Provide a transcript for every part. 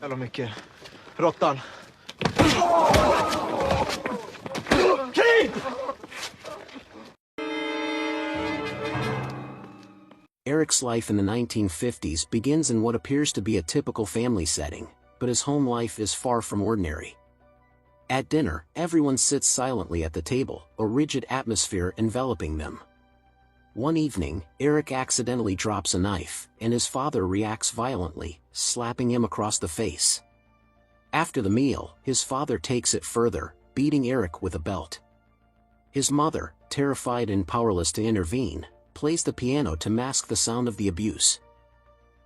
Jävla mycket. Råttan. Kid! Erik's life in the 1950s begins in what appears to be a typical family setting, but his home life is far from ordinary. At dinner, everyone sits silently at the table, a rigid atmosphere enveloping them. One evening, Erik accidentally drops a knife, and his father reacts violently, slapping him across the face. After the meal, his father takes it further, beating Erik with a belt. His mother, terrified and powerless to intervene, plays the piano to mask the sound of the abuse.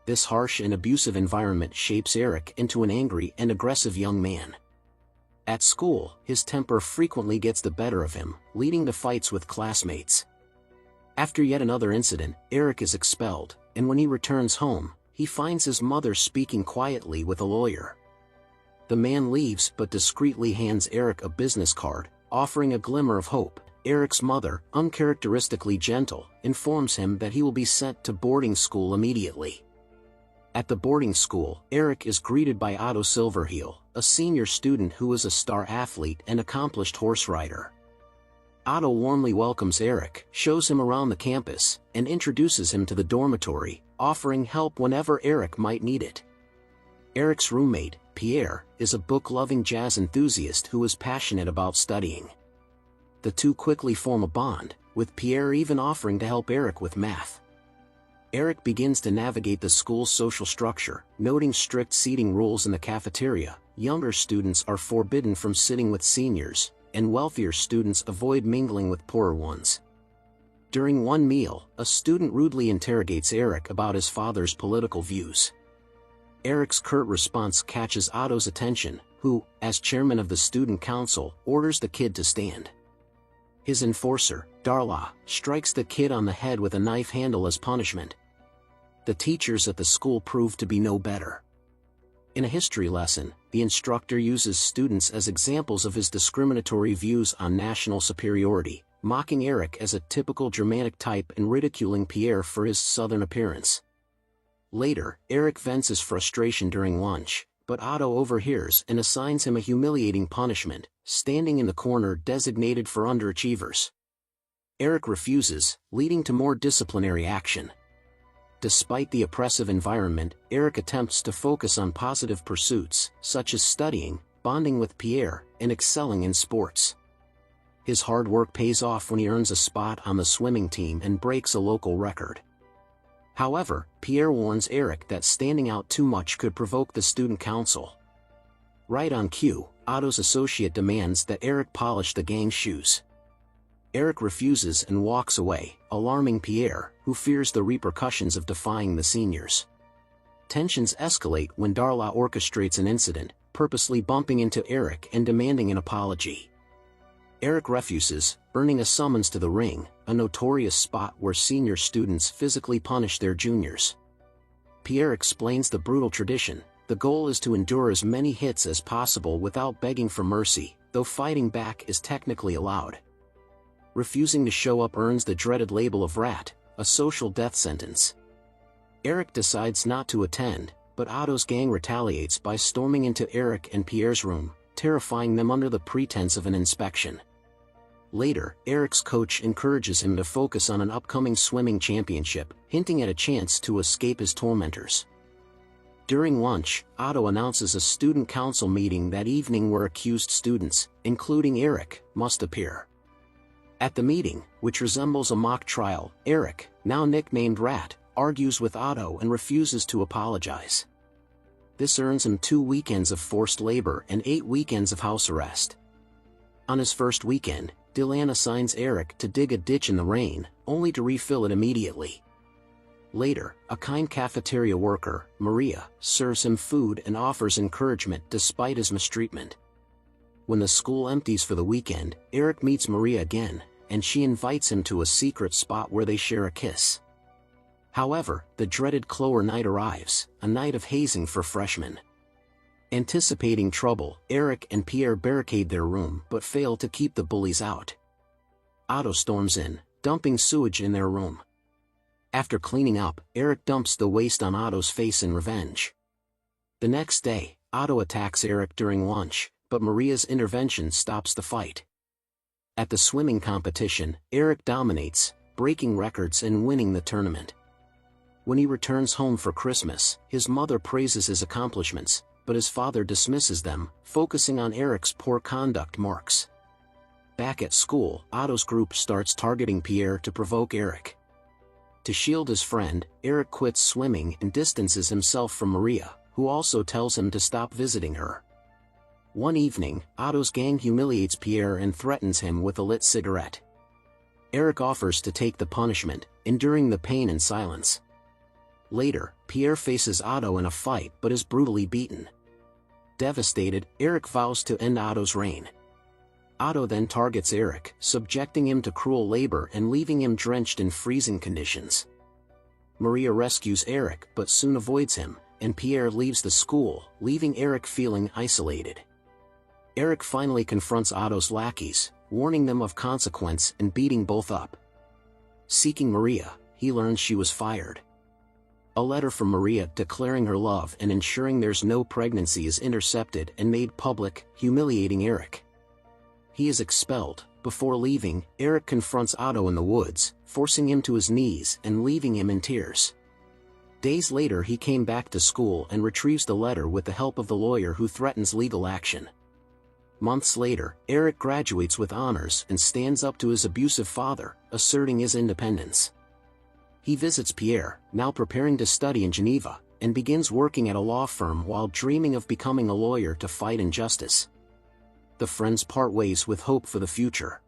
This harsh and abusive environment shapes Erik into an angry and aggressive young man. At school, his temper frequently gets the better of him, leading to fights with classmates. After yet another incident, Erik is expelled, and when he returns home, he finds his mother speaking quietly with a lawyer. The man leaves but discreetly hands Erik a business card, offering a glimmer of hope. Erik's mother, uncharacteristically gentle, informs him that he will be sent to boarding school immediately. At the boarding school, Erik is greeted by Otto Silverheel, a senior student who is a star athlete and accomplished horse rider. Otto warmly welcomes Erik, shows him around the campus, and introduces him to the dormitory, offering help whenever Erik might need it. Erik's roommate, Pierre, is a book-loving jazz enthusiast who is passionate about studying. The two quickly form a bond, with Pierre even offering to help Erik with math. Erik begins to navigate the school's social structure, noting strict seating rules in the cafeteria. Younger students are forbidden from sitting with seniors, and wealthier students avoid mingling with poorer ones. During one meal, a student rudely interrogates Erik about his father's political views. Erik's curt response catches Otto's attention, who, as chairman of the student council, orders the kid to stand. His enforcer, Darla, strikes the kid on the head with a knife handle as punishment. The teachers at the school prove to be no better. In a history lesson, the instructor uses students as examples of his discriminatory views on national superiority, mocking Erik as a typical Germanic type and ridiculing Pierre for his southern appearance. Later, Erik vents his frustration during lunch, but Otto overhears and assigns him a humiliating punishment, standing in the corner designated for underachievers. Erik refuses, leading to more disciplinary action. Despite the oppressive environment, Erik attempts to focus on positive pursuits, such as studying, bonding with Pierre, and excelling in sports. His hard work pays off when he earns a spot on the swimming team and breaks a local record. However, Pierre warns Erik that standing out too much could provoke the student council. Right on cue, Otto's associate demands that Erik polish the gang's shoes. Erik refuses and walks away, alarming Pierre, who fears the repercussions of defying the seniors. Tensions escalate when Darla orchestrates an incident, purposely bumping into Erik and demanding an apology. Erik refuses, earning a summons to the ring, a notorious spot where senior students physically punish their juniors. Pierre explains the brutal tradition. The goal is to endure as many hits as possible without begging for mercy, though fighting back is technically allowed. Refusing to show up earns the dreaded label of rat, a social death sentence. Erik decides not to attend, but Otto's gang retaliates by storming into Erik and Pierre's room, terrifying them under the pretense of an inspection. Later, Erik's coach encourages him to focus on an upcoming swimming championship, hinting at a chance to escape his tormentors. During lunch, Otto announces a student council meeting that evening where accused students, including Erik, must appear. At the meeting, which resembles a mock trial, Erik, now nicknamed Rat, argues with Otto and refuses to apologize. This earns him 2 weekends of forced labor and 8 weekends of house arrest. On his first weekend, Dylan assigns Erik to dig a ditch in the rain, only to refill it immediately. Later, a kind cafeteria worker, Maria, serves him food and offers encouragement despite his mistreatment. When the school empties for the weekend, Erik meets Maria again, and she invites him to a secret spot where they share a kiss. However, the dreaded Clower night arrives, a night of hazing for freshmen. Anticipating trouble, Erik and Pierre barricade their room but fail to keep the bullies out. Otto storms in, dumping sewage in their room. After cleaning up, Erik dumps the waste on Otto's face in revenge. The next day, Otto attacks Erik during lunch, but Maria's intervention stops the fight. At the swimming competition, Erik dominates, breaking records and winning the tournament. When he returns home for Christmas, his mother praises his accomplishments, but his father dismisses them, focusing on Erik's poor conduct marks. Back at school, Otto's group starts targeting Pierre to provoke Erik. To shield his friend, Erik quits swimming and distances himself from Maria, who also tells him to stop visiting her. One evening, Otto's gang humiliates Pierre and threatens him with a lit cigarette. Erik offers to take the punishment, enduring the pain in silence. Later, Pierre faces Otto in a fight but is brutally beaten. Devastated, Erik vows to end Otto's reign. Otto then targets Erik, subjecting him to cruel labor and leaving him drenched in freezing conditions. Maria rescues Erik but soon avoids him, and Pierre leaves the school, leaving Erik feeling isolated. Erik finally confronts Otto's lackeys, warning them of consequence and beating both up. Seeking Maria, he learns she was fired. A letter from Maria declaring her love and ensuring there's no pregnancy is intercepted and made public, humiliating Erik. He is expelled. Before leaving, Erik confronts Otto in the woods, forcing him to his knees and leaving him in tears. Days later he came back to school and retrieves the letter with the help of the lawyer who threatens legal action. Months later, Erik graduates with honors and stands up to his abusive father, asserting his independence. He visits Pierre, now preparing to study in Geneva, and begins working at a law firm while dreaming of becoming a lawyer to fight injustice. The friends part ways with hope for the future.